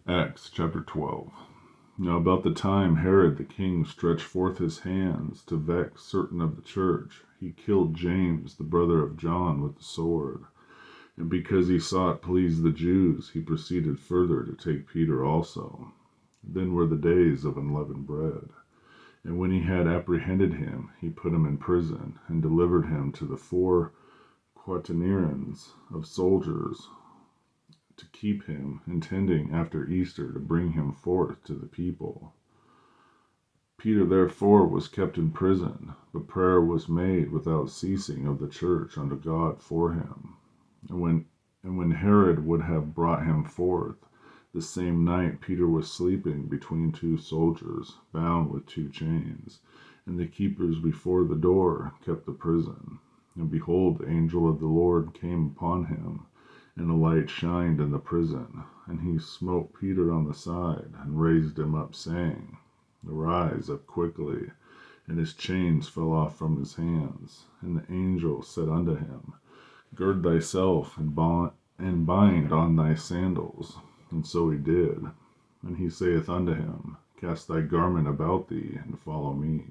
Acts chapter 12. Now about the time Herod the king stretched forth his hands to vex certain of the church, he killed James, the brother of John, with the sword. And because he sought please the Jews, he proceeded further to take Peter also. Then were the days of unleavened bread. And when he had apprehended him, he put him in prison, and delivered him to the 4 quaternions of soldiers, to keep him, intending after Easter to bring him forth to the people. Peter therefore was kept in prison, but prayer was made without ceasing of the church unto God for him. And when Herod would have brought him forth, the same night Peter was sleeping between 2 soldiers, bound with 2 chains, and the keepers before the door kept the prison. And behold, the angel of the Lord came upon him, and a light shined in the prison. And he smote Peter on the side, and raised him up, saying, Arise up quickly. And his chains fell off from his hands. And the angel said unto him, Gird thyself, and bind on thy sandals. And so he did. And he saith unto him, Cast thy garment about thee, and follow me.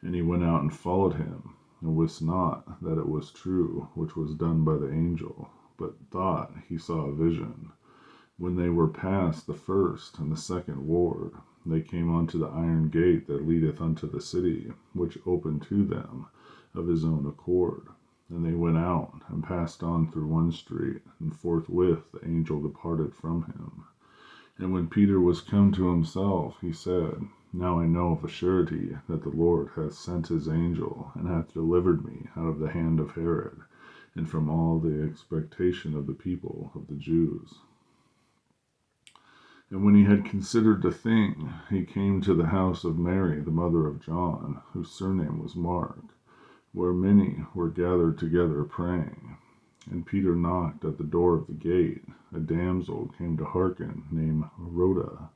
And he went out and followed him, and wist not that it was true which was done by the angel, but thought he saw a vision. When they were past the first and the second ward, they came unto the iron gate that leadeth unto the city, which opened to them of his own accord. And they went out, and passed on through one street, and forthwith the angel departed from him. And when Peter was come to himself, he said, Now I know of a surety that the Lord hath sent his angel, and hath delivered me out of the hand of Herod, and from all the expectation of the people of the Jews. And when he had considered the thing, he came to the house of Mary, the mother of John, whose surname was Mark, where many were gathered together praying. And Peter knocked at the door of the gate. A damsel came to hearken, named Rhoda.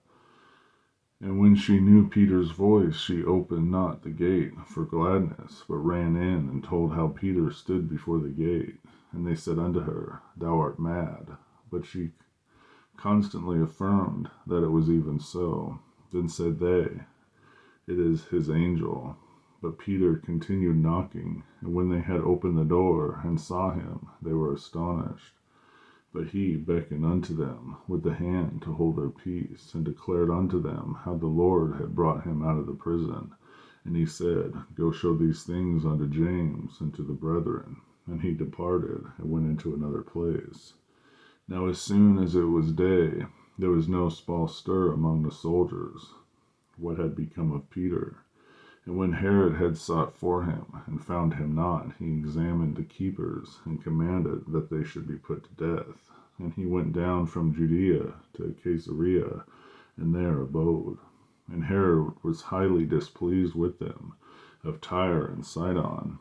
And when she knew Peter's voice, she opened not the gate for gladness, but ran in, and told how Peter stood before the gate. And they said unto her, Thou art mad. But she constantly affirmed that it was even so. Then said they, It is his angel. But Peter continued knocking, and when they had opened the door, and saw him, they were astonished. But he beckoned unto them with the hand to hold their peace, and declared unto them how the Lord had brought him out of the prison. And he said, Go show these things unto James and to the brethren. And he departed, and went into another place. Now as soon as it was day, there was no small stir among the soldiers, what had become of Peter. And when Herod had sought for him, and found him not, he examined the keepers, and commanded that they should be put to death. And he went down from Judea to Caesarea, and there abode. And Herod was highly displeased with them of Tyre and Sidon.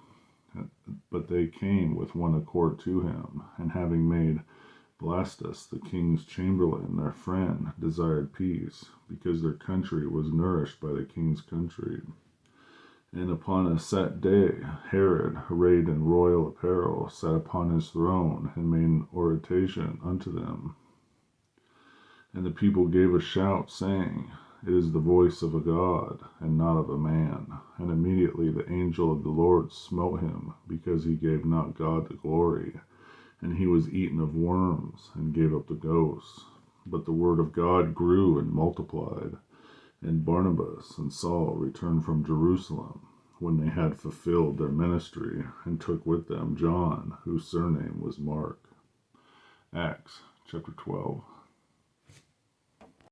But they came with one accord to him, and having made Blastus, the king's chamberlain, their friend, desired peace, because their country was nourished by the king's country. And upon a set day, Herod, arrayed in royal apparel, sat upon his throne, and made an oration unto them. And the people gave a shout, saying, It is the voice of a God, and not of a man. And immediately the angel of the Lord smote him, because he gave not God the glory. And he was eaten of worms, and gave up the ghost. But the word of God grew and multiplied. And Barnabas and Saul returned from Jerusalem, when they had fulfilled their ministry, and took with them John, whose surname was Mark. Acts chapter 12.